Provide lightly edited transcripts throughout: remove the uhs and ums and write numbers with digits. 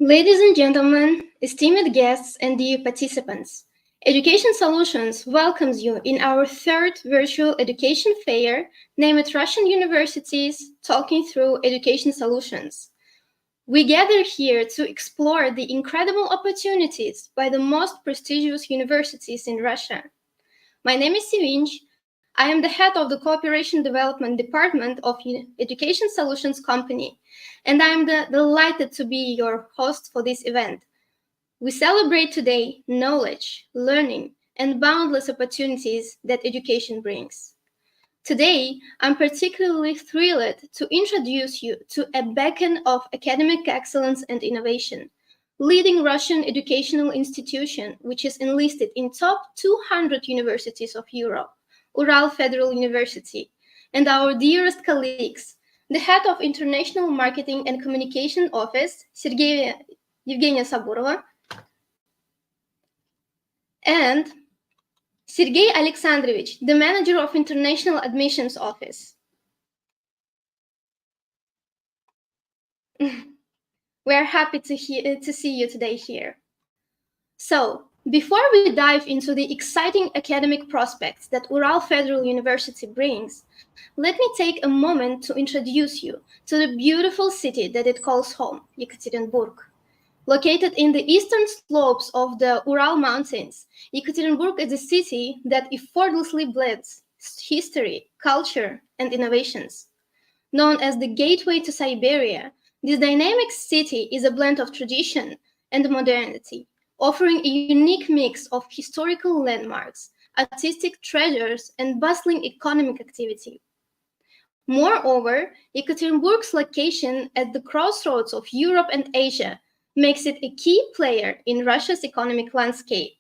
Ladies and gentlemen, esteemed guests and dear participants, Education Solutions welcomes you in our third virtual education fair named Russian Universities Talking Through Education Solutions. We gather here to explore the incredible opportunities by the most prestigious universities in Russia. My name is Sevinch. I am the head of the Cooperation Development Department of Education Solutions Company, and I am delighted to be your host for this event. We celebrate today knowledge, learning, and boundless opportunities that education brings. Today, I'm particularly thrilled to introduce you to a beacon of academic excellence and innovation, leading Russian educational institution which is enlisted in top 200 universities of Europe. Ural Federal University, and our dearest colleagues, the head of International Marketing and Communication Office, Evgenia Saburova, and Sergey Alexandrovich, the manager of International Admissions Office. We are happy to see you today here. So, before we dive into the exciting academic prospects that Ural Federal University brings, let me take a moment to introduce you to the beautiful city that it calls home, Yekaterinburg. Located in the eastern slopes of the Ural Mountains, Yekaterinburg is a city that effortlessly blends history, culture, and innovations. Known as the gateway to Siberia, this dynamic city is a blend of tradition and modernity, offering a unique mix of historical landmarks, artistic treasures, and bustling economic activity. Moreover, Yekaterinburg's location at the crossroads of Europe and Asia makes it a key player in Russia's economic landscape.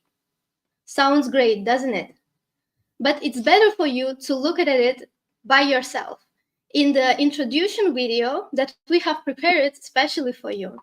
Sounds great, doesn't it? But it's better for you to look at it by yourself in the introduction video that we have prepared specially for you.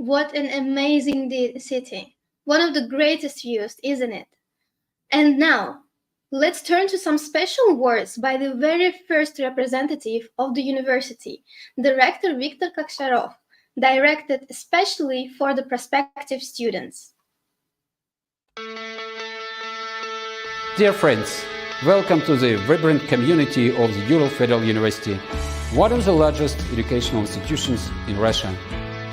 What an amazing city. One of the greatest views, isn't it? And now, let's turn to some special words by the very first representative of the university, the rector Viktor Koksharov, directed especially for the prospective students. Dear friends, welcome to the vibrant community of the Ural Federal University, one of the largest educational institutions in Russia.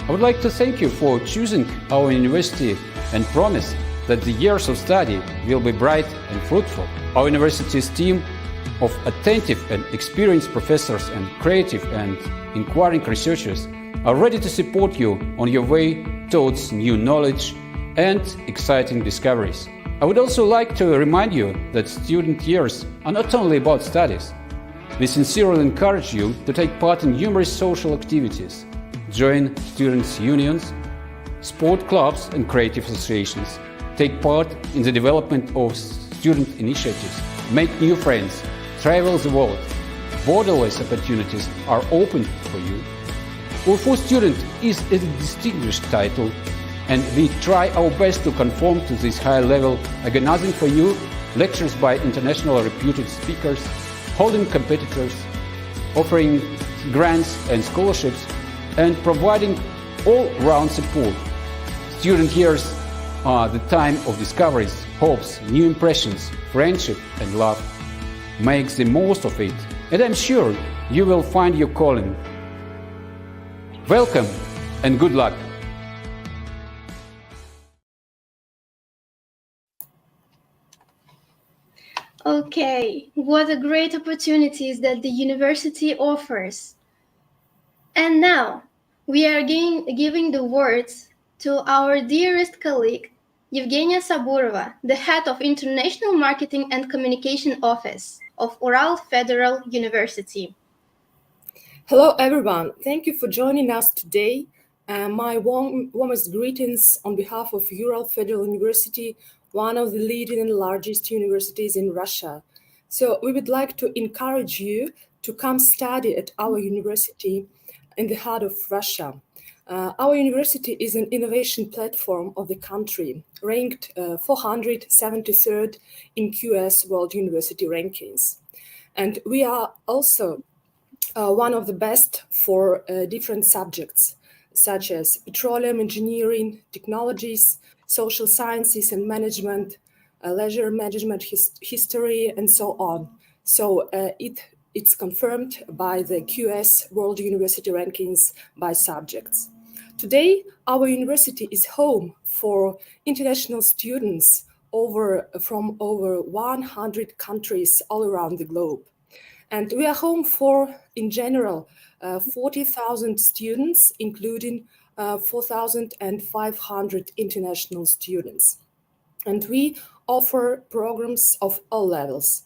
I would like to thank you for choosing our university and promise that the years of study will be bright and fruitful. Our university's team of attentive and experienced professors and creative and inquiring researchers are ready to support you on your way towards new knowledge and exciting discoveries. I would also like to remind you that student years are not only about studies. We sincerely encourage you to take part in numerous social activities, join students' unions, sport clubs and creative associations, take part in the development of student initiatives, make new friends, travel the world. Borderless opportunities are open for you. UFO student is a distinguished title, and we try our best to conform to this high level, organizing for you lectures by international reputed speakers, holding competitors, offering grants and scholarships, and providing all-round support. Student years are the time of discoveries, hopes, new impressions, friendship and love. Make the most of it and I'm sure you will find your calling. Welcome and good luck. Okay, what a great opportunities that the university offers. And now, we are giving the words to our dearest colleague, Evgenia Saburova, the head of International Marketing and Communication Office of Ural Federal University. Hello, everyone. Thank you for joining us today. My warmest greetings on behalf of Ural Federal University, one of the leading and largest universities in Russia. So we would like to encourage you to come study at our university in the heart of Russia. Our university is an innovation platform of the country, ranked 473rd in QS World University Rankings. And we are also one of the best for different subjects, such as petroleum engineering, technologies, social sciences and management, leisure management, history, and so on. So it's confirmed by the QS World University Rankings by subjects. Today, our university is home for international students from over 100 countries all around the globe. And we are home for, in general, 40,000 students, including 4,500 international students. And we offer programs of all levels: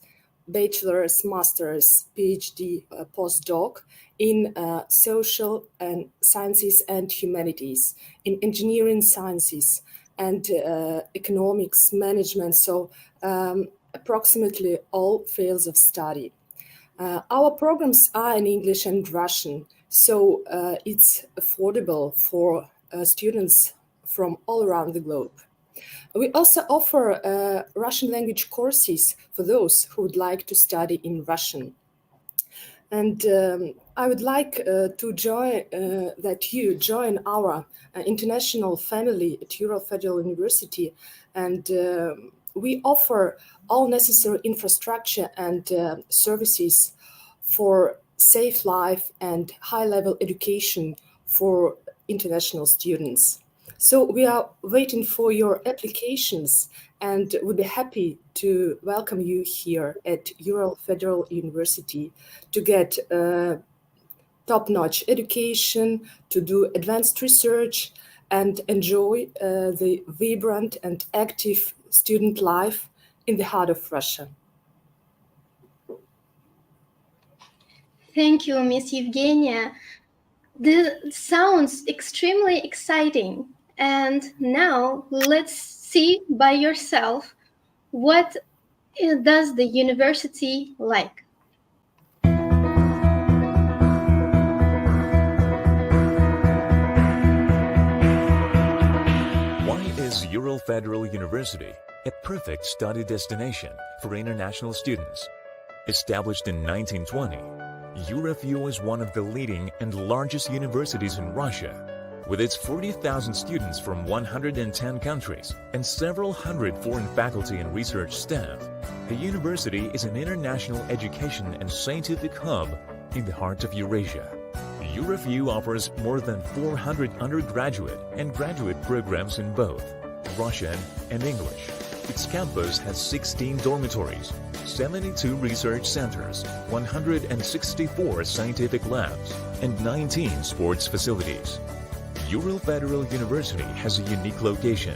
bachelor's, master's, PhD, postdoc in social and sciences and humanities, in engineering sciences and economics, management, so approximately all fields of study. Our programs are in English and Russian, so it's affordable for students from all around the globe. We also offer Russian language courses for those who would like to study in Russian. And I would like that you join our international family at Ural Federal University, and we offer all necessary infrastructure and services for safe life and high-level education for international students. So we are waiting for your applications and would be happy to welcome you here at Ural Federal University to get top-notch education, to do advanced research, and enjoy the vibrant and active student life in the heart of Russia. Thank you, Ms. Evgenia. This sounds extremely exciting. And now let's see by yourself what does the university like. Why is Ural Federal University a perfect study destination for international students? Established in 1920, URFU is one of the leading and largest universities in Russia. With its 40,000 students from 110 countries and several hundred foreign faculty and research staff, the university is an international education and scientific hub in the heart of Eurasia. URFU offers more than 400 undergraduate and graduate programs in both Russian and English. Its campus has 16 dormitories, 72 research centers, 164 scientific labs, and 19 sports facilities. Ural Federal University has a unique location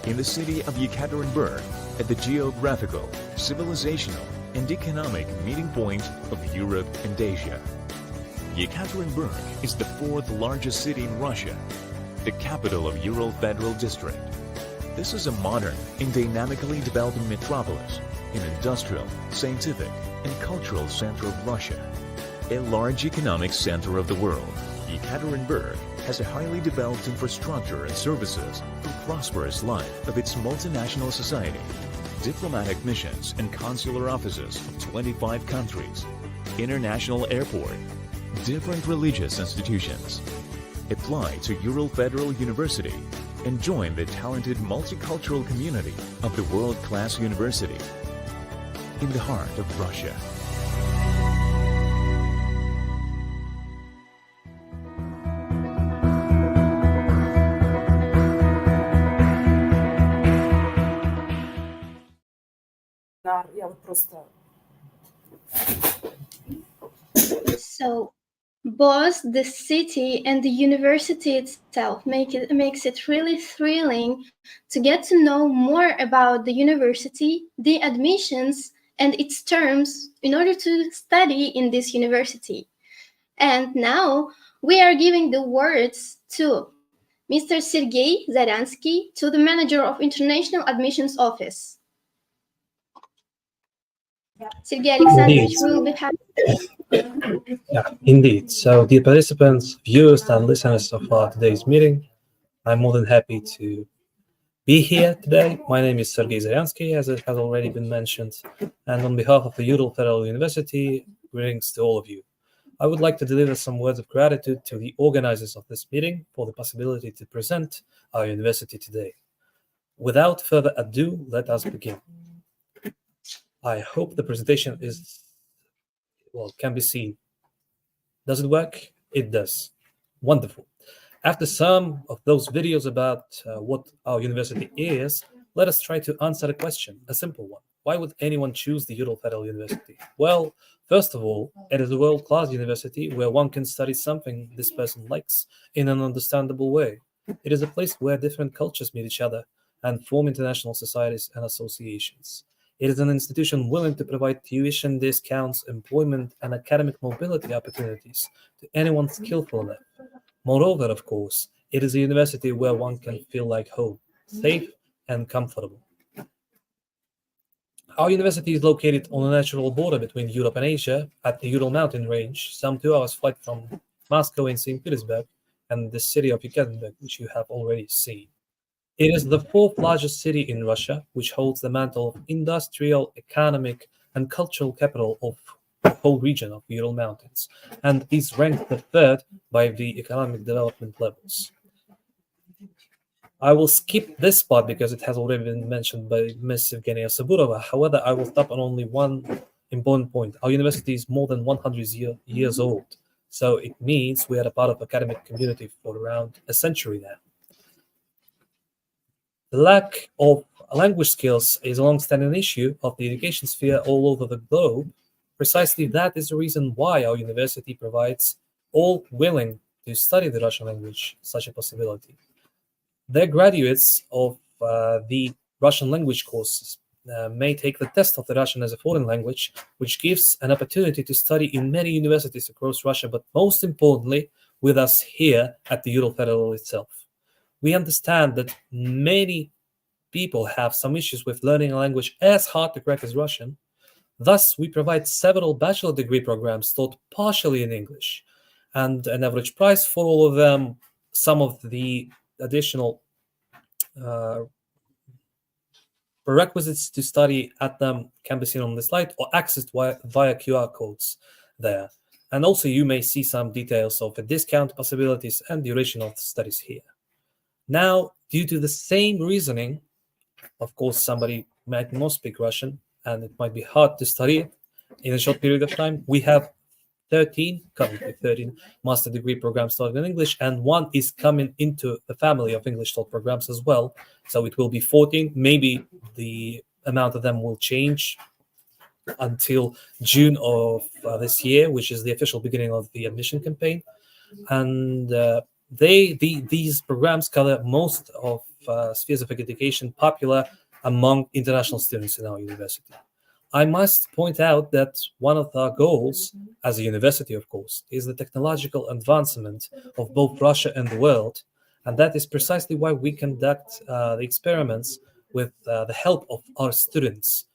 in the city of Yekaterinburg at the geographical, civilizational, and economic meeting point of Europe and Asia. Yekaterinburg is the fourth largest city in Russia, the capital of Ural Federal District. This is a modern and dynamically developing metropolis, an industrial, scientific, and cultural center of Russia. A large economic center of the world, Yekaterinburg has a highly developed infrastructure and services for prosperous life of its multinational society, diplomatic missions and consular offices of 25 countries, international airport, different religious institutions. Apply to Ural Federal University and join the talented multicultural community of the world-class university in the heart of Russia. вебинар. Я вот просто... So both the city and the university itself makes it really thrilling to get to know more about the university, the admissions, and its terms in order to study in this university. And now we are giving the words to Mr. Sergei Zaryansky, to the manager of International Admissions Office. Sergei Alexandrovich, we will be happy. Yeah, indeed. So, dear participants, viewers, and listeners of today's meeting, I'm more than happy to be here today. My name is Sergei Zaryansky, as it has already been mentioned, and on behalf of the Ural Federal University, greetings to all of you. I would like to deliver some words of gratitude to the organizers of this meeting for the possibility to present our university today. Without further ado, let us begin. I hope the presentation can be seen. Does it work? It does. Wonderful. After some of those videos about what our university is, let us try to answer a question, a simple one. Why would anyone choose the Ural Federal University? Well, first of all, it is a world-class university where one can study something this person likes in an understandable way. It is a place where different cultures meet each other and form international societies and associations. It is an institution willing to provide tuition discounts, employment, and academic mobility opportunities to anyone skillful enough. Moreover, of course, it is a university where one can feel like home, safe and comfortable. Our university is located on a natural border between Europe and Asia at the Ural mountain range, some 2 hours flight from Moscow and St. Petersburg, and the city of Yekaterinburg, which you have already seen. It is the fourth largest city in Russia, which holds the mantle of industrial, economic, and cultural capital of the whole region of the Ural Mountains, and is ranked the third by the economic development levels. I will skip this part because it has already been mentioned by Ms. Evgenia Saburova. However, I will stop on only one important point. Our university is more than 100 years old, so it means we are a part of the academic community for around a century now. The lack of language skills is a long-standing issue of the education sphere all over the globe. Precisely that is the reason why our university provides all willing to study the Russian language such a possibility. The graduates of the Russian language courses may take the test of the Russian as a foreign language, which gives an opportunity to study in many universities across Russia, but most importantly, with us here at the Ural Federal itself. We understand that many people have some issues with learning a language as hard to crack as Russian. Thus, we provide several bachelor degree programs taught partially in English, and an average price for all of them. Some of the additional prerequisites to study at them can be seen on the slide or accessed via QR codes there. And also you may see some details of the discount possibilities and duration of the studies here. Now, due to the same reasoning, of course, somebody might not speak Russian and it might be hard to study it in a short period of time. We have currently 13 master degree programs taught in English, and one is coming into the family of English taught programs as well. So it will be 14. Maybe the amount of them will change until June of this year, which is the official beginning of the admission campaign. And these programs cover most of spheres of education popular among international students in our university. I must point out that one of our goals as a university, of course, is the technological advancement of both Russia and the world. And that is precisely why we conduct the experiments with the help of our students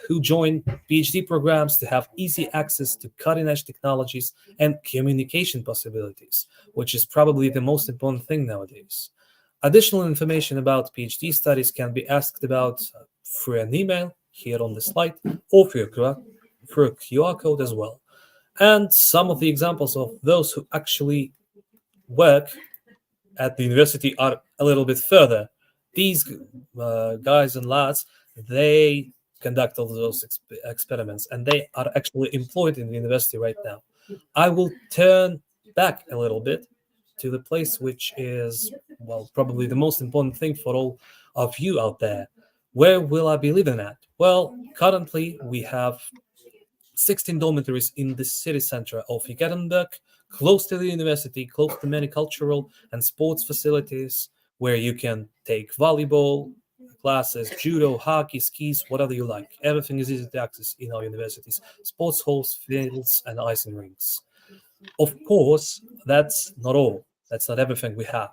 who join PhD programs to have easy access to cutting-edge technologies and communication possibilities, which is probably the most important thing nowadays. Additional information about PhD studies can be asked about through an email here on the slide or through a QR code as well. And some of the examples of those who actually work at the university are a little bit further. These guys and lads, they conduct all those experiments and they are actually employed in the university right now. I will turn back a little bit to the place which is, well, probably the most important thing for all of you out there. Where will I be living at? Well, currently we have 16 dormitories in the city center of Yekaterinburg, close to the university, close to many cultural and sports facilities where you can take volleyball classes, judo, hockey, skis, whatever you like. Everything is easy to access in our universities, sports halls, fields, and icing rinks. Of course, that's not all. That's not everything we have.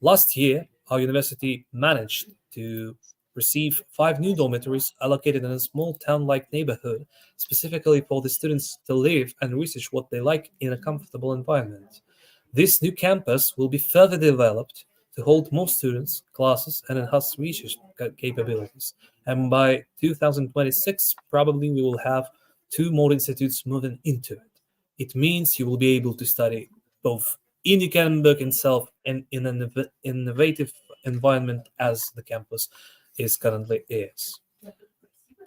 Last year, our university managed to receive 5 new dormitories allocated in a small town-like neighborhood, specifically for the students to live and research what they like in a comfortable environment. This new campus will be further developed to hold more students, classes, and enhance research capabilities. And by 2026, probably we will have 2 more institutes moving into it. It means you will be able to study both in Yekaterinburg itself and in an innovative environment as the campus is currently is.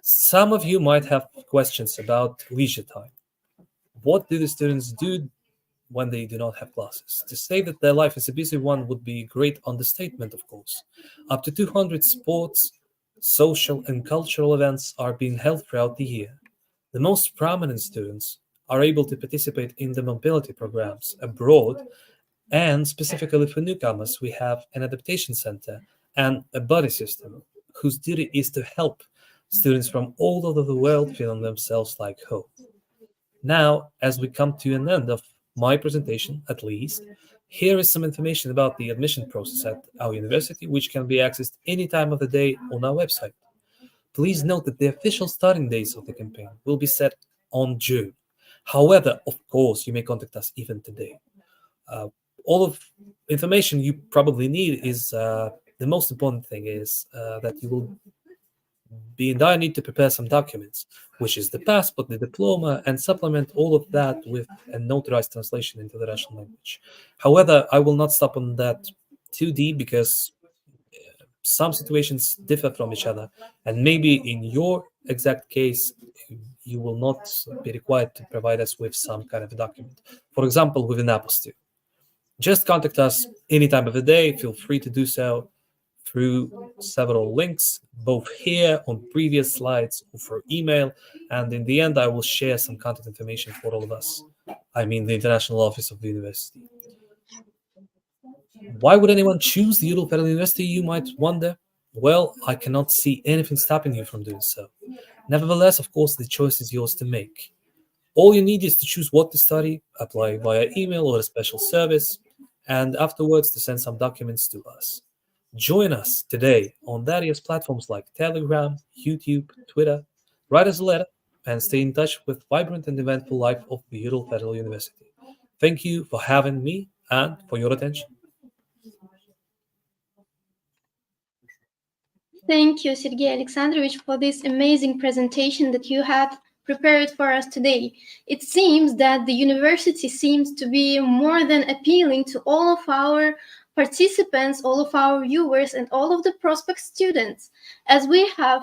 Some of you might have questions about leisure time. What do the students do when they do not have classes? To say that their life is a busy one would be a great understatement, of course. Up to 200 sports, social, and cultural events are being held throughout the year. The most prominent students are able to participate in the mobility programs abroad, and specifically for newcomers, we have an adaptation center and a buddy system whose duty is to help students from all over the world feeling themselves like home. Now, as we come to an end of my presentation, at least, here is some information about the admission process at our university, which can be accessed any time of the day on our website. Please note that the official starting dates of the campaign will be set on June. However, of course, you may contact us even today. All of information you probably need is the most important thing is that you will be in dire need to prepare some documents, which is the passport, the diploma, and supplement all of that with a notarized translation into the Russian language. However, I will not stop on that too deep because some situations differ from each other, and maybe in your exact case, you will not be required to provide us with some kind of a document. For example, with an apostille. Just contact us any time of the day. Feel free to do so through several links, both here on previous slides or through email. And in the end, I will share some contact information for all of us. I mean, the international office of the university. Why would anyone choose the Ural Federal University, you might wonder? Well, I cannot see anything stopping you from doing so. Nevertheless, of course, the choice is yours to make. All you need is to choose what to study, apply via email or a special service, and afterwards to send some documents to us. Join us today on various platforms like Telegram, YouTube, Twitter, write us a letter, and stay in touch with vibrant and eventful life of the Ural Federal University. Thank you for having me and for your attention. Thank you, Sergey Alexandrovich, for this amazing presentation that you had prepared for us today. It seems that the university seems to be more than appealing to all of our participants, all of our viewers, and all of the prospect students, as we have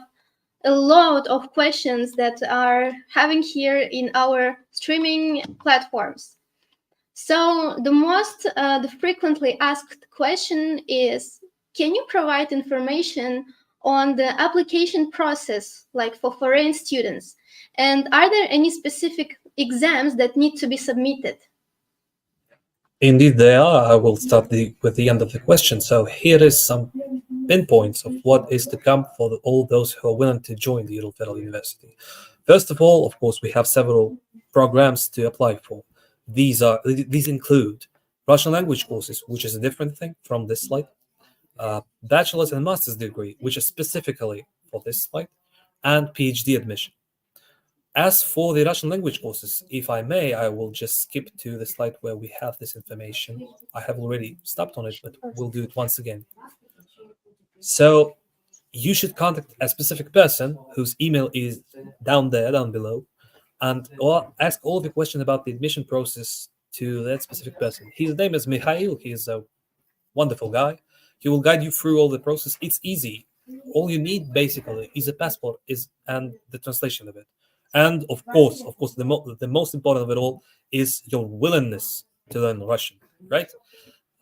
a lot of questions that are having here in our streaming platforms. So the frequently asked question is, can you provide information on the application process, like for foreign students? And are there any specific exams that need to be submitted? Indeed, they are. I will start with the end of the question. So here is some pinpoints of what is to come for all those who are willing to join the Ural Federal University. First of all, of course, we have several programs to apply for. These include Russian language courses, which is a different thing from this slide, bachelor's and master's degree, which is specifically for this slide, and PhD admission. As for the Russian language courses, if I may, I will just skip to the slide where we have this information. I have already stopped on it, but we'll do it once again. So you should contact a specific person whose email is down below, and ask all the questions about the admission process to that specific person. His name is Mikhail. He is a wonderful guy. He will guide you through all the process. It's easy. All you need basically is a passport and the translation of it. And of course, the most important of it all is your willingness to learn Russian, right?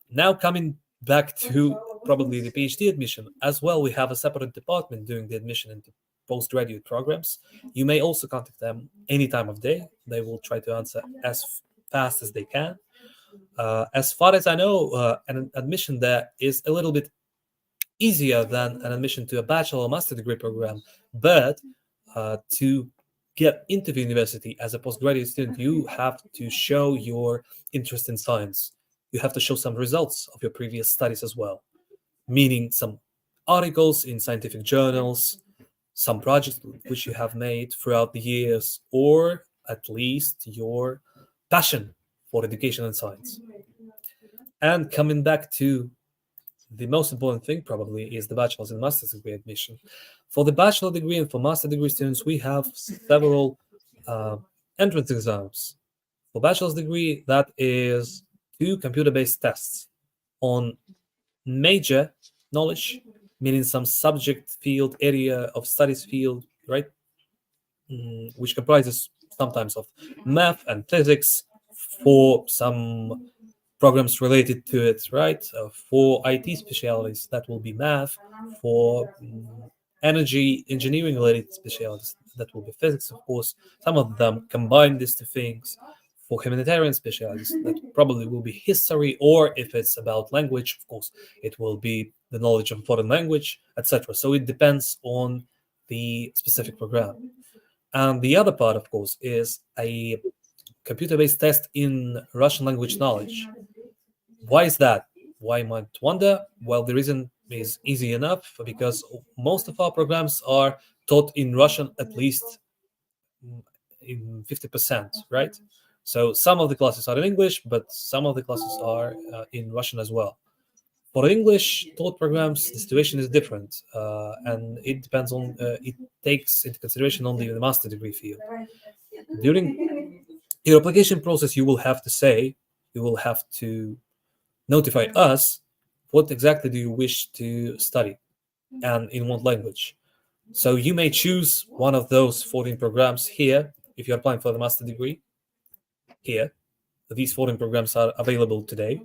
Now coming back to probably the PhD admission as well, we have a separate department doing the admission into postgraduate programs, you may also contact them any time of day. They will try to answer as fast as they can. As far as I know, an admission there is a little bit easier than an admission to a bachelor or master degree program, but to get into the university as a postgraduate student, you have to show your interest in science. You have to show some results of your previous studies as well, meaning some articles in scientific journals, some projects which you have made throughout the years, or at least your passion for education and science. And coming back to the most important thing probably is the bachelor's and master's degree admission. For the bachelor degree and for master degree students, we have several entrance exams. For bachelor's degree, that is 2 computer-based tests on major knowledge, meaning some subject field, area of studies field, right? Which comprises sometimes of math and physics, for some programs related to it, right? For IT specialties, that will be math. For energy engineering related specialties, that will be physics, of course. Some of them combine these two things. For humanitarian specialties, that probably will be history, or if it's about language, of course, it will be the knowledge of a foreign language, etc. So it depends on the specific program. And the other part, of course, is a computer-based test in Russian language knowledge. Why is that? Why, you might wonder? Well, the reason is easy enough, because most of our programs are taught in Russian, at least in 50%, right? So some of the classes are in English, but some of the classes are in Russian as well. For English taught programs, the situation is different, and it depends on, it takes into consideration only the master degree field. During your application process, you will have to notify us what exactly do you wish to study and in what language. So you may choose one of those 14 programs here if you're applying for the master degree. Here, these 14 programs are available today.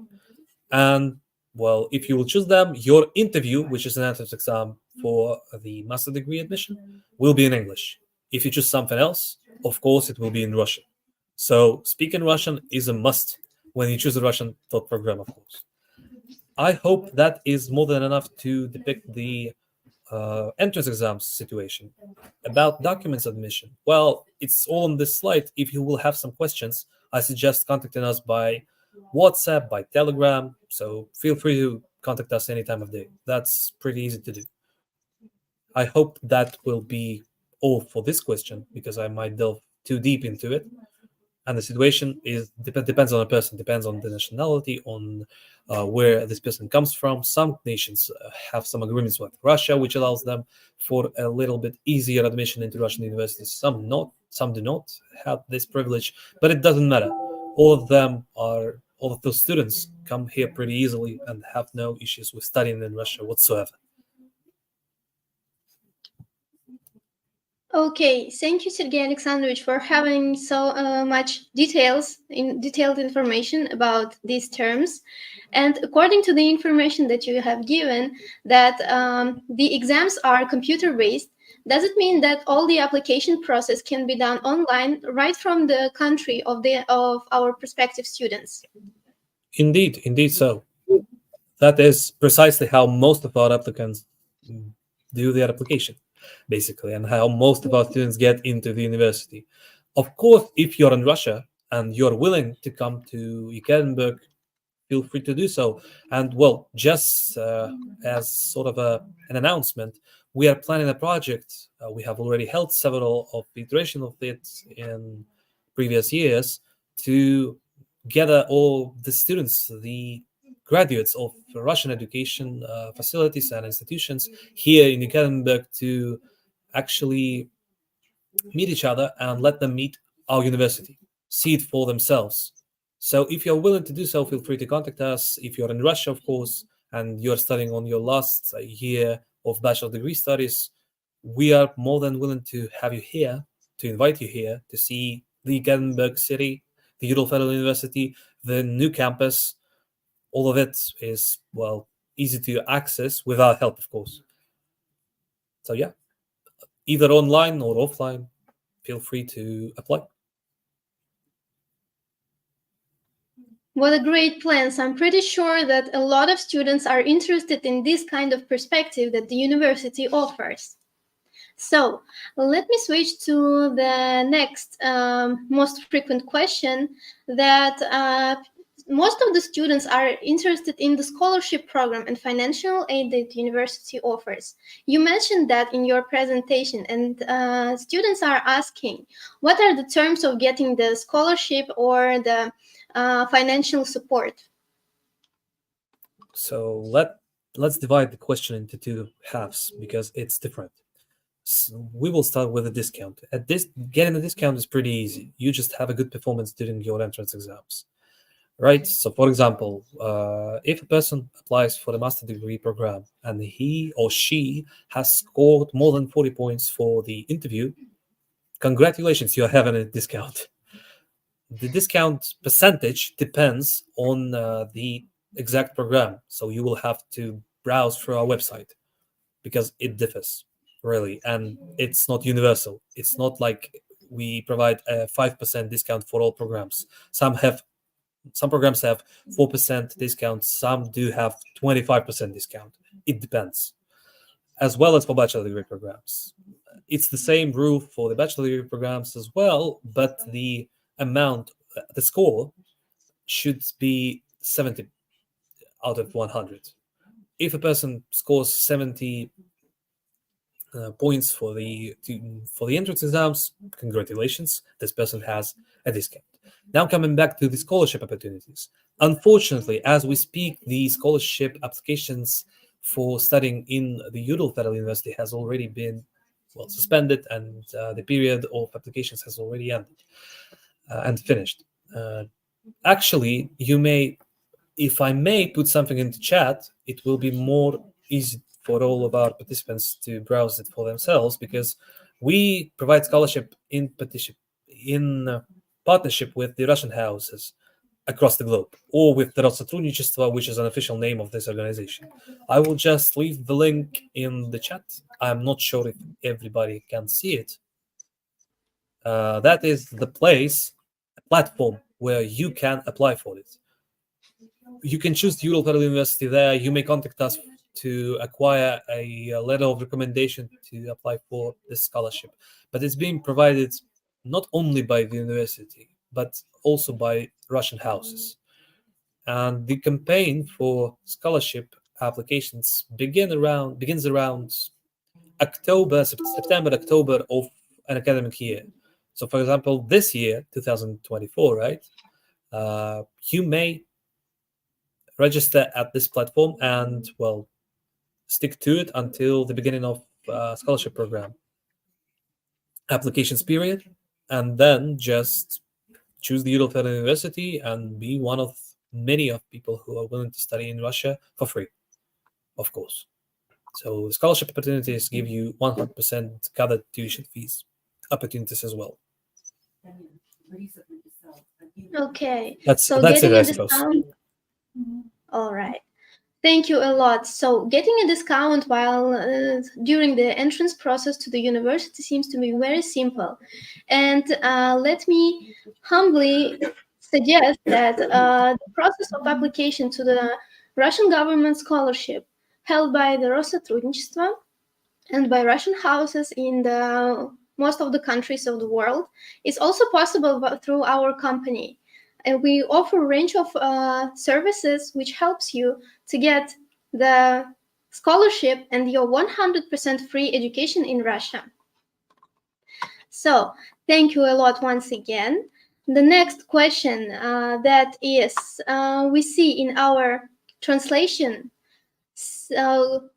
And well, if you will choose them, your interview, which is an entrance exam for the master degree admission, will be in English. If you choose something else, of course, it will be in Russian. So speaking Russian is a must when you choose a Russian taught program, of course. I hope that is more than enough to depict the entrance exams situation. About documents admission, well, it's all on this slide. If you will have some questions, I suggest contacting us by WhatsApp, by Telegram. So feel free to contact us any time of day. That's pretty easy to do. I hope that will be all for this question, because I might delve too deep into it. And the situation depends on a person, depends on the nationality, on where this person comes from. Some nations have some agreements with Russia, which allows them for a little bit easier admission into Russian universities. Some do not have this privilege, but it doesn't matter. All of those students come here pretty easily and have no issues with studying in Russia whatsoever. Okay, thank you, Sergey Alexandrovich, for having so much detailed information about these terms. And according to the information that you have given, that the exams are computer-based, does it mean that all the application process can be done online right from the country of our prospective students? Indeed so. That is precisely how most of our applicants do their application, basically, and how most of our students get into the university. Of course, if you're in Russia and you're willing to come to Ekaterinburg, feel free to do so. And well, just as sort of an announcement, we are planning a project. We have already held several of the iteration of it in previous years to gather all the students, the graduates of Russian education facilities and institutions here in Ekaterinburg, to actually meet each other and let them meet our university, see it for themselves. So if you're willing to do so, feel free to contact us. If you're in Russia, of course, and you're studying on your last year of bachelor degree studies, we are more than willing to have you here, to invite you here to see the Ekaterinburg city, the Ural Federal University, the new campus. All of it is, well, easy to access with our help, of course. So yeah, either online or offline, feel free to apply. What a great plan. So I'm pretty sure that a lot of students are interested in this kind of perspective that the university offers. So let me switch to the next most frequent question that most of the students are interested in the scholarship program and financial aid that the university offers. You mentioned that in your presentation, and students are asking, what are the terms of getting the scholarship or the financial support? So let's divide the question into two halves because it's different. So we will start with a discount. Getting a discount is pretty easy. You just have a good performance during your entrance exams, right? So, for example, if a person applies for the master degree program and he or she has scored more than 40 points for the interview, congratulations, you're having a discount. The discount percentage depends on the exact program. So you will have to browse through our website because it differs, really. And it's not universal. It's not like we provide a 5% discount for all programs. Some programs have 4% discount. Some do have 25% discount. It depends. As well as for bachelor degree programs. It's the same rule for the bachelor degree programs as well, but the score should be 70 out of 100. If a person scores 70 points for the entrance exams, congratulations, this person has a discount. Now coming back to the scholarship opportunities. Unfortunately, as we speak, the scholarship applications for studying in the Ural Federal University has already been suspended, and the period of applications has already ended and finished. Actually, if I may put something into chat, it will be more easy for all of our participants to browse it for themselves, because we provide scholarship in partnership with the Russian houses across the globe, or with the Rossотрудничество, which is an official name of this organization. I will just leave the link in the chat. I'm not sure if everybody can see it. That is the platform where you can apply for it. You can choose the Ural Federal University there. You may contact us to acquire a letter of recommendation to apply for this scholarship. But it's being provided not only by the university, but also by Russian houses. And the campaign for scholarship applications begins around September, October of an academic year. So, for example, this year, 2024, right? You may register at this platform and, stick to it until the beginning of scholarship program applications period, and then just choose the Ural Federal University and be one of many of people who are willing to study in Russia for free, of course. So scholarship opportunities give you 100% covered tuition fees opportunities as well. Okay. That's so it, getting I a suppose. discount. All right. Thank you a lot. So getting a discount while during the entrance process to the university seems to be very simple. And let me humbly suggest that the process of application to the Russian government scholarship held by the Rossотрудничество and by Russian houses in most of the countries of the world is also possible through our company. And we offer a range of services which helps you to get the scholarship and your 100% free education in Russia. So thank you a lot once again. The next question that is we see in our translation. So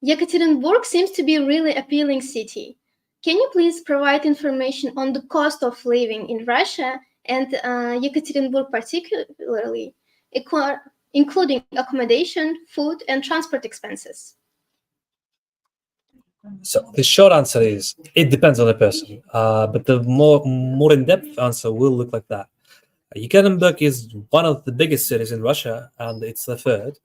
Yekaterinburg seems to be a really appealing city. Can you please provide information on the cost of living in Russia and Yekaterinburg particularly, including accommodation, food, and transport expenses? So the short answer is it depends on the person, but the more in-depth answer will look like that. Yekaterinburg is one of the biggest cities in Russia, and it's the third,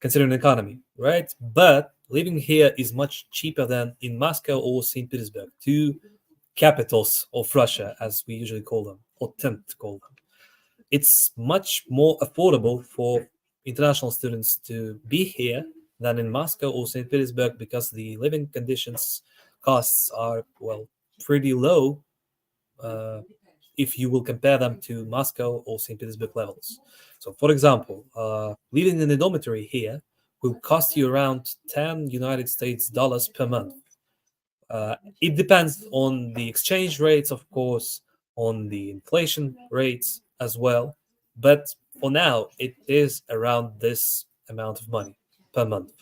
considering the economy, right? But living here is much cheaper than in Moscow or St. Petersburg, two capitals of Russia, as we usually call them, or tend to call them. It's much more affordable for international students to be here than in Moscow or St. Petersburg, because the living conditions costs are, well, pretty low if you will compare them to Moscow or St. Petersburg levels. So, for example, living in a dormitory here will cost you around 10 United States dollars per month. It depends on the exchange rates, of course, on the inflation rates as well. But for now, it is around this amount of money per month.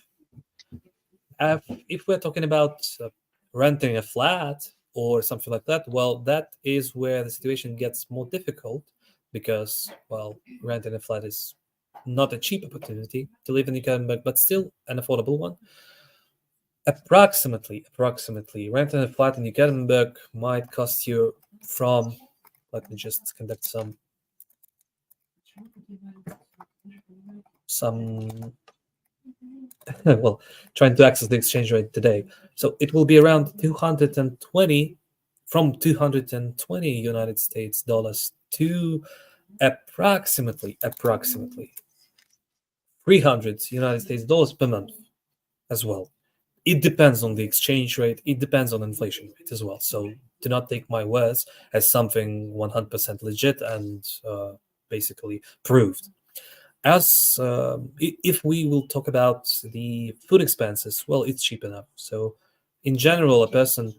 If we're talking about renting a flat or something like that, well, that is where the situation gets more difficult, because, well, renting a flat is not a cheap opportunity to live in Ekaterinburg, but still an affordable one. Approximately, renting a flat in Ekaterinburg might cost you from, let me just conduct some well, trying to access the exchange rate today. So it will be around 220 United States dollars to approximately 300 United States dollars per month as well. It depends on the exchange rate. It depends on inflation rate as well. So do not take my words as something 100% legit and basically proved. As if we will talk about the food expenses, well, it's cheap enough. So in general, a person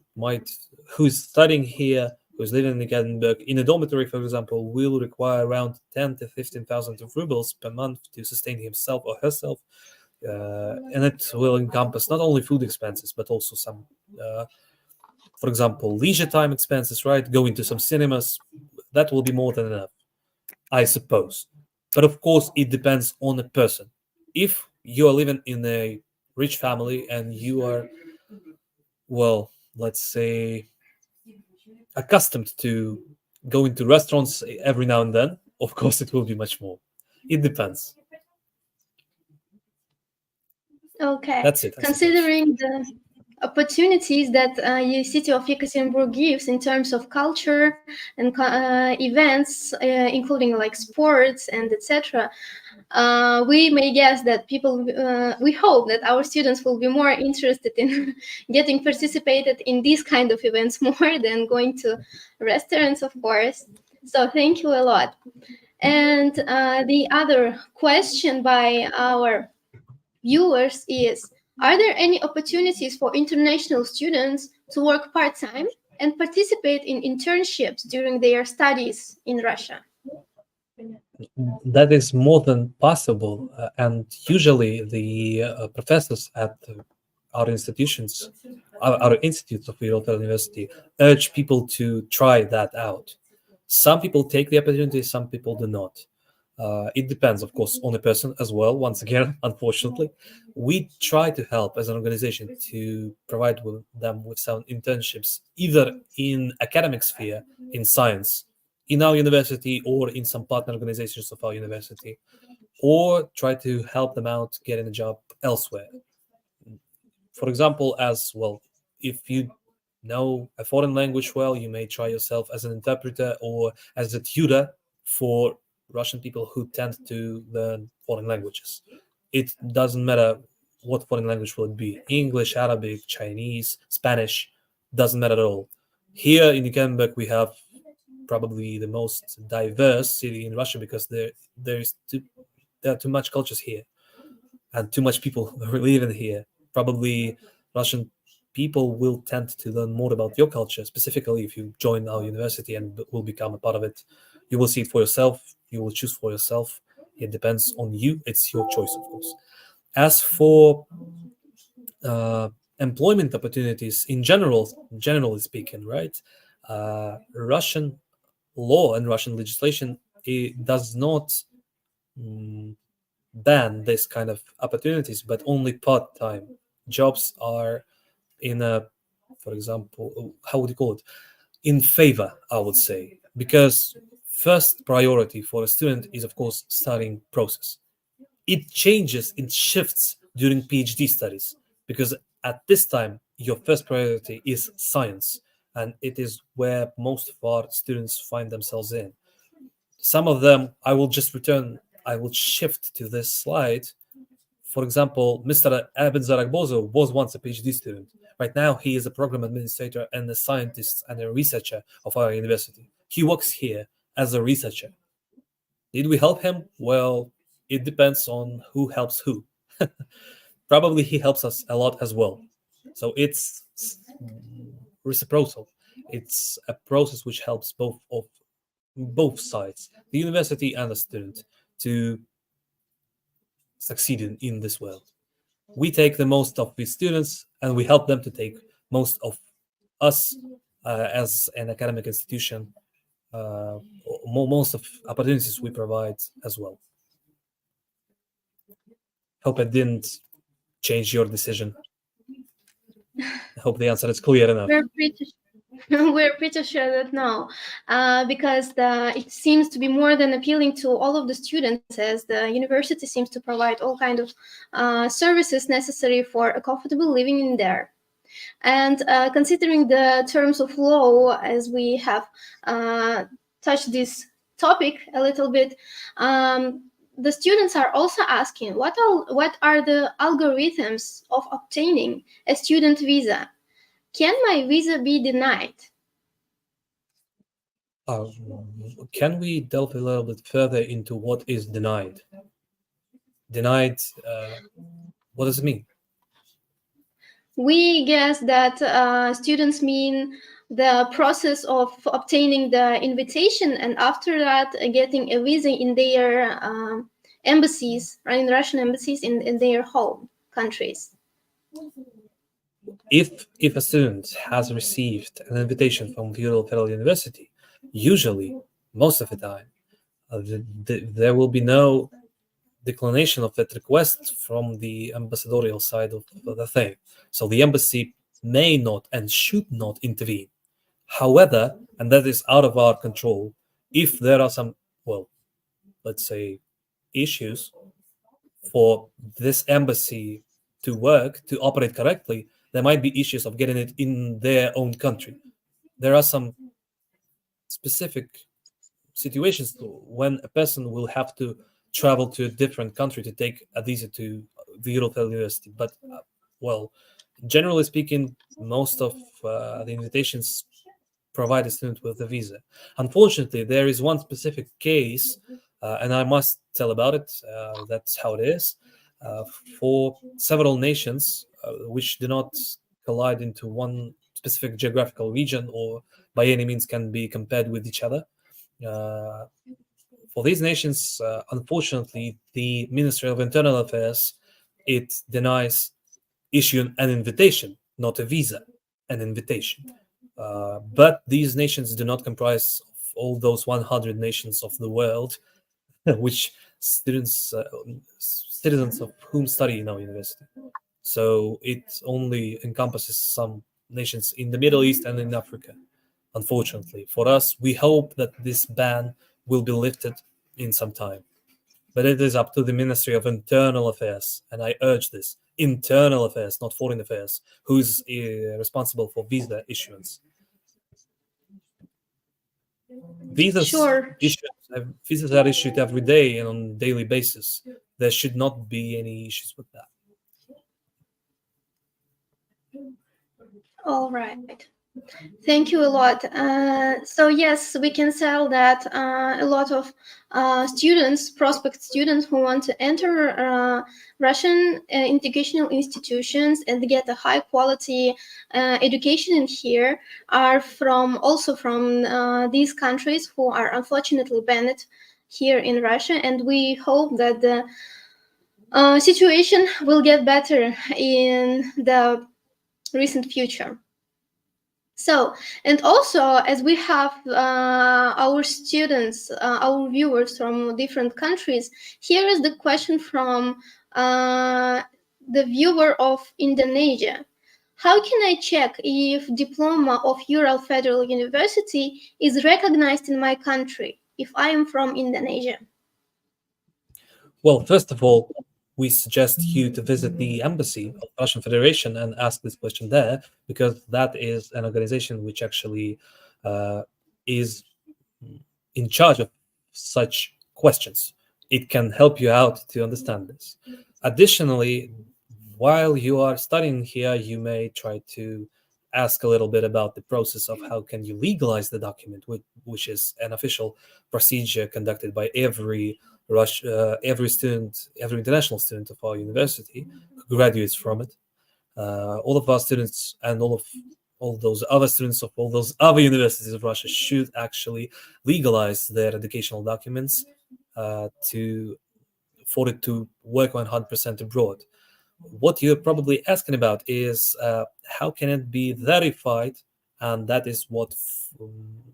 who's studying here, who's living in Ekaterinburg, in a dormitory, for example, will require around 10 to 15,000 rubles per month to sustain himself or herself. And it will encompass not only food expenses, but also some, for example, leisure time expenses, right? Going to some cinemas, that will be more than enough, I suppose. But of course, it depends on the person. If you are living in a rich family and you are, well, let's say, accustomed to going to restaurants every now and then, of course, it will be much more. It depends. Okay. That's it. Considering the opportunities that the city of Yekaterinburg gives in terms of culture and events, including like sports and etc., we may guess that we hope that our students will be more interested in getting participated in these kind of events more than going to restaurants, of course. So thank you a lot. And the other question by our viewers is, are there any opportunities for international students to work part-time and participate in internships during their studies in Russia? That is more than possible. And usually the professors at our institutions, our institutes of Ural Federal University, urge people to try that out. Some people take the opportunity, some people do not. It depends, of course, on the person as well. Once again, unfortunately, we try to help as an organization to provide them with some internships, either in academic sphere, in science, in our university, or in some partner organizations of our university, or try to help them out getting a job elsewhere. For example, as well, if you know a foreign language well, you may try yourself as an interpreter or as a tutor for Russian people who tend to learn foreign languages. It doesn't matter what foreign language will it be: English, Arabic, Chinese, Spanish, doesn't matter at all. Here in Ekaterinburg, we have probably the most diverse city in Russia, because there are too much cultures here and too much people living here. Probably Russian people will tend to learn more about your culture, specifically if you join our university and will become a part of it. You will see it for yourself. You will choose for yourself. It depends on you. It's your choice, of course. As for employment opportunities in generally speaking, right? Russian law and Russian legislation, it does not ban this kind of opportunities, but only part-time jobs are in a, for example, how would you call it? In favor, I would say, because first priority for a student is, of course, studying process. It changes, it shifts during PhD studies. because at this time, your first priority is science, and it is where most of our students find themselves in. Some of them, I will shift to this slide. For example, Mr. Abed Zaragbozo was once a PhD student. Right now, he is a program administrator and a scientist and a researcher of our university. He works here as a researcher. Did we help him? Well, it depends on who helps who. Probably he helps us a lot as well. So it's reciprocal. It's a process which helps both sides, the university and the student, to succeed in this world. We take the most of the students, and we help them to take most of us as an academic institution. Most of opportunities we provide as well. Hope I didn't change your decision. I hope the answer is clear enough. We're pretty sure that no, because it seems to be more than appealing to all of the students, as the university seems to provide all kind of services necessary for a comfortable living in there. And considering the terms of law, as we have touched this topic a little bit, the students are also asking what are the algorithms of obtaining a student visa? Can my visa be denied? Can we delve a little bit further into what is denied? Denied, what does it mean? We guess that students mean the process of obtaining the invitation, and after that getting a visa in their embassies, or in Russian embassies in their home countries. If a student has received an invitation from Ural Federal University, usually, most of the time, there will be no declination of that request from the ambassadorial side of the thing. So the embassy may not and should not intervene. However, and that is out of our control, if there are some, well, let's say, issues for this embassy to work, to operate correctly, there might be issues of getting it in their own country. There are some specific situations when a person will have to travel to a different country to take a visa to the Ural Federal University. But, well, generally speaking, most of the invitations provide a student with a visa. Unfortunately, there is one specific case, and I must tell about it. That's how it is. For several nations which do not collide into one specific geographical region or by any means can be compared with each other. For these nations, unfortunately, the Ministry of Internal Affairs, it denies issuing an invitation, not a visa, an invitation. But these nations do not comprise of all those 100 nations of the world, which citizens of whom study in our university. So it only encompasses some nations in the Middle East and in Africa. Unfortunately, for us, we hope that this ban will be lifted in some time. But it is up to the Ministry of Internal Affairs, and I urge this, internal affairs, not foreign affairs, who is responsible for visa issuance. Visas are issued every day and on a daily basis. There should not be any issues with that. All right. Thank you a lot. So yes, we can tell that a lot of prospect students who want to enter Russian educational institutions and get a high quality education in here are also from these countries who are unfortunately banned here in Russia. And we hope that the situation will get better in the recent future. So, and also, as we have our students, our viewers from different countries, here is the question from the viewer of Indonesia. How can I check if diploma of Ural Federal University is recognized in my country if I am from Indonesia? Well, first of all, we suggest you to visit the embassy of the Russian Federation and ask this question there, because that is an organization which actually is in charge of such questions. It can help you out to understand this. Additionally, while you are studying here, you may try to ask a little bit about the process of how can you legalize the document, which is an official procedure conducted by every student, every international student of our university who graduates from it. All of our students and all those other students of all those other universities of Russia should actually legalize their educational documents for it to work 100% abroad. What you're probably asking about is how can it be verified, and that is what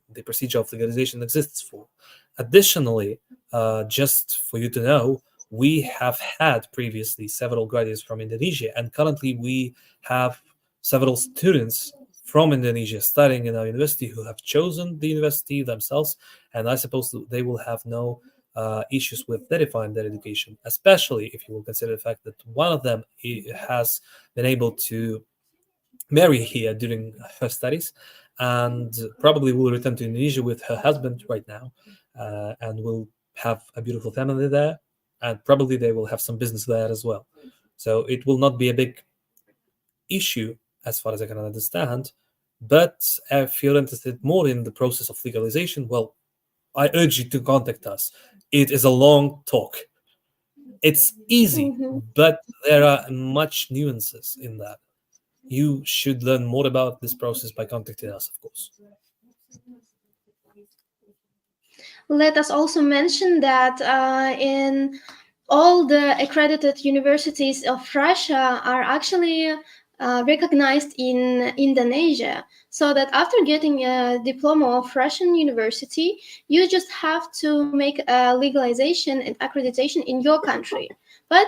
the procedure of legalization exists for. Additionally, just for you to know, we have had previously several graduates from Indonesia, and currently we have several students from Indonesia studying in our university who have chosen the university themselves, and I suppose they will have no issues with verifying their education, especially if you will consider the fact that one of them has been able to marry here during her studies and probably will return to Indonesia with her husband right now, and will have a beautiful family there, and probably they will have some business there as well. So it will not be a big issue as far as I can understand. But if you're interested more in the process of legalization, well, I urge you to contact us. It is a long talk. It's easy, but there are much nuances in that. You should learn more about this process by contacting us, of course. Let us also mention that in all the accredited universities of Russia are actually recognized in Indonesia, so that after getting a diploma of Russian university, you just have to make a legalization and accreditation in your country. But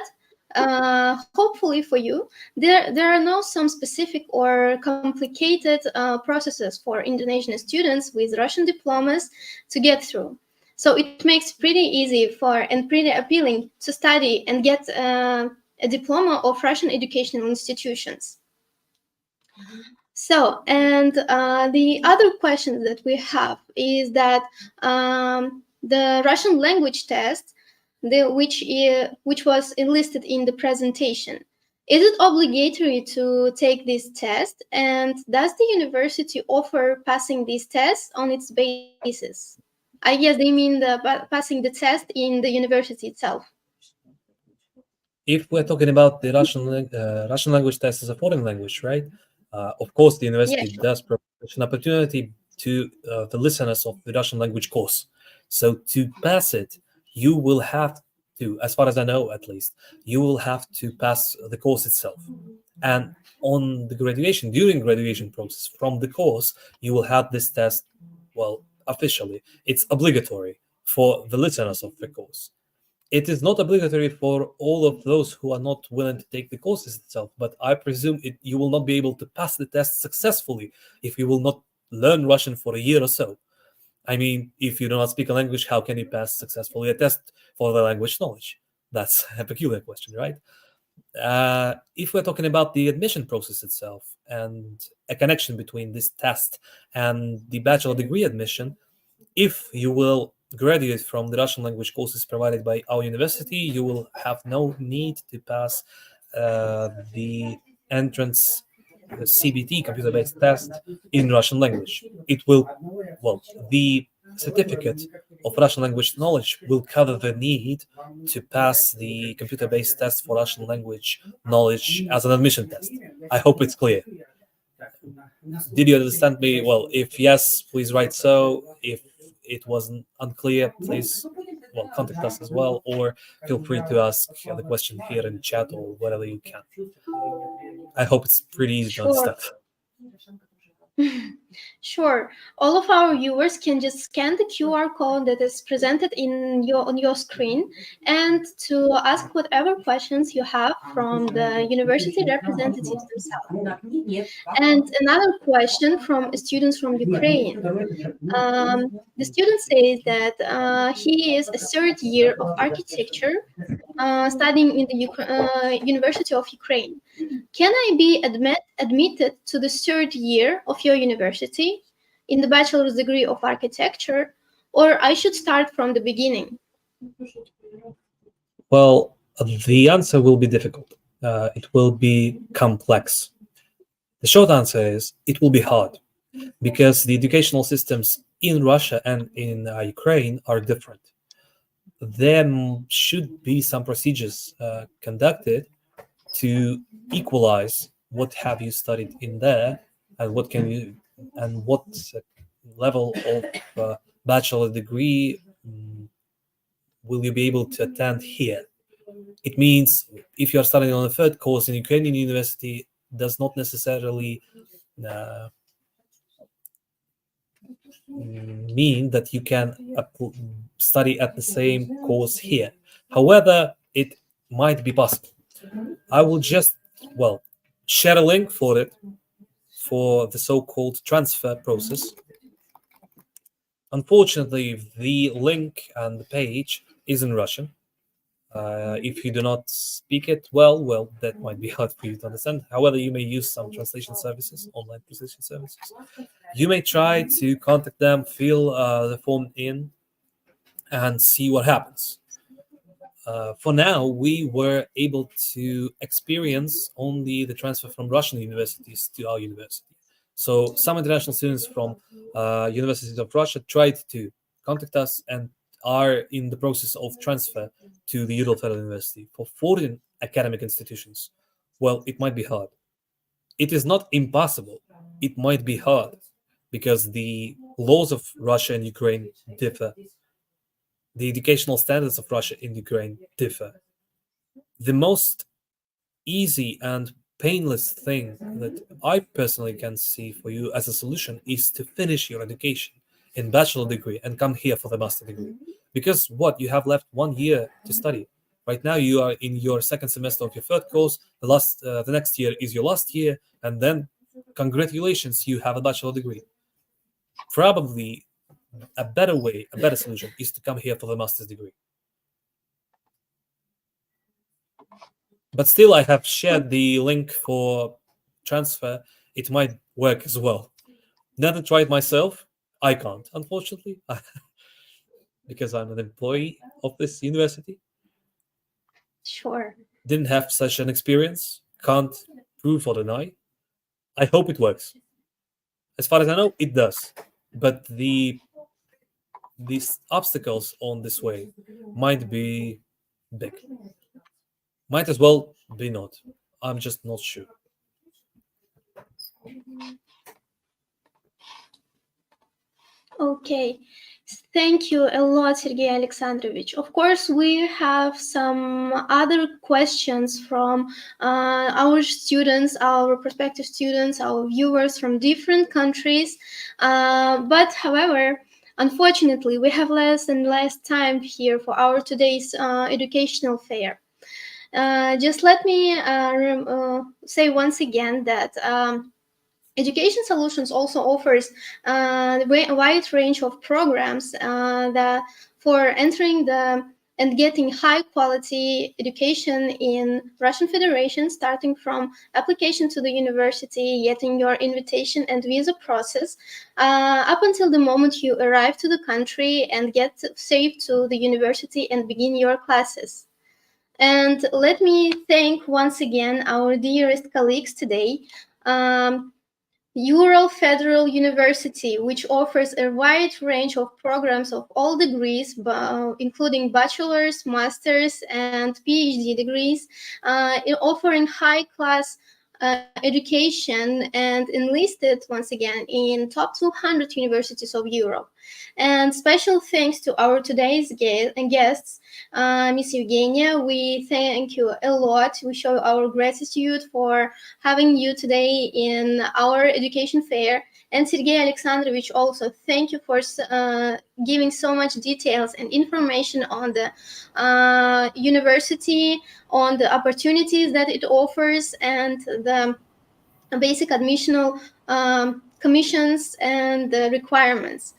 hopefully for you, there are no some specific or complicated processes for Indonesian students with Russian diplomas to get through. So it makes pretty easy and pretty appealing to study and get a diploma of Russian educational institutions. So, and the other question that we have is that the Russian language test, which was enlisted in the presentation, is it obligatory to take this test? And does the university offer passing this test on its basis? I guess they mean passing the test in the university itself. If we're talking about the Russian language test as a foreign language, right? Of course, the university does provide an opportunity to the listeners of the Russian language course. So to pass it, you will have to, as far as I know at least, you will have to pass the course itself. And on the during graduation process from the course, you will have this test, well, officially. It's obligatory for the listeners of the course. It is not obligatory for all of those who are not willing to take the courses itself, but I presume you will not be able to pass the test successfully if you will not learn Russian for a year or so. I mean, if you do not speak a language, how can you pass successfully a test for the language knowledge? That's a peculiar question, right? If we're talking about the admission process itself and a connection between this test and the bachelor degree admission, if you will graduate from the Russian language courses provided by our university, you will have no need to pass the entrance CBT, computer-based test, in Russian language. The certificate of Russian language knowledge will cover the need to pass the computer-based test for Russian language knowledge as an admission test. I hope it's clear. Did you understand me? Well, if yes, please write so. If it wasn't unclear, please contact us as well, or feel free to ask the question here in chat or whatever you can. I hope it's pretty easy to understand. Sure. All of our viewers can just scan the QR code that is presented on your screen and to ask whatever questions you have from the university representatives themselves. And another question from students from Ukraine. The student says that he is a third year of architecture studying in the University of Ukraine. Can I be admitted to the third year of your university in the bachelor's degree of architecture, or I should start from the beginning? Well, the answer will be difficult. It will be complex. The short answer is it will be hard because the educational systems in Russia and in Ukraine are different. There should be some procedures conducted to equalize what have you studied in there and what can you and what level of bachelor degree will you be able to attend here. It means if you are studying on a third course in Ukrainian university does not necessarily mean that you can study at the same course here. However, it might be possible. I will just, share a link for it for the so-called transfer process. Unfortunately, the link and the page is in Russian. If you do not speak it well, that might be hard for you to understand. However, you may use some translation services, online translation services. You may try to contact them, fill the form in, and see what happens. For now, we were able to experience only the transfer from Russian universities to our university. So some international students from universities of Russia tried to contact us and are in the process of transfer to the Ural Federal University. For foreign academic institutions, it might be hard. It is not impossible. It might be hard because the laws of Russia and Ukraine differ. The educational standards of Russia and Ukraine differ. The most easy and painless thing that I personally can see for you as a solution is to finish your education in bachelor degree and come here for the master degree. Because you have left 1 year to study. Right now you are in your second semester of your third course. The next year is your last year, and then congratulations, you have a bachelor degree. Probably a better solution is to come here for the master's degree. But still, I have shared the link for transfer. It might work as well. Never tried myself. I can't, unfortunately, because I'm an employee of this university. Sure. Didn't have such an experience. Can't prove or deny. I hope it works. As far as I know, it does. But these obstacles on this way might be big. Might as well be not. I'm just not sure. Okay. Thank you a lot, Sergey Alexandrovich. Of course, we have some other questions from our students, our prospective students, our viewers from different countries. But however, unfortunately, we have less and less time here for our today's educational fair. Just let me say once again that Education Solutions also offers a wide range of programs for entering and getting high-quality education in Russian Federation, starting from application to the university, getting your invitation and visa process, up until the moment you arrive to the country and get safe to the university and begin your classes. And let me thank once again our dearest colleagues today. Ural Federal University, which offers a wide range of programs of all degrees, including bachelor's, master's, and PhD degrees, offering high-class education and enlisted once again in top 200 universities of Europe. And special thanks to our today's guests, Miss Eugenia. We thank you a lot. We show our gratitude for having you today in our education fair. And Sergey Alexandrovich, also thank you for giving so much details and information on the university, on the opportunities that it offers, and the basic admissional commissions and the requirements.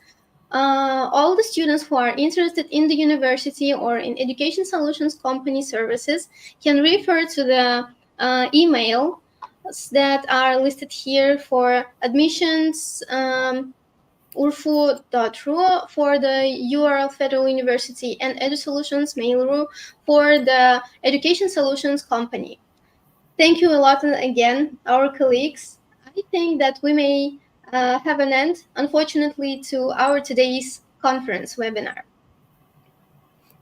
All the students who are interested in the university or in Education Solutions Company services can refer to the email that are listed here for admissions, urfu.ru for the Ural Federal University, and EduSolutions Mail.ru for the Education Solutions Company. Thank you a lot again, our colleagues. I think that we may have an end, unfortunately, to our today's conference webinar.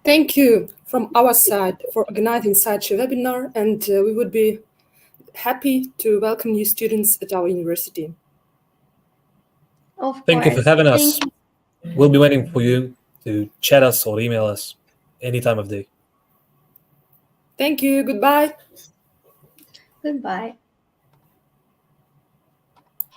Thank you from our side for organizing such a webinar, and we would be happy to welcome you students at our university. Of Thank you for course. having us. Thank you. We'll be waiting for you to chat us or email us any time of day. Thank you. Goodbye. Goodbye.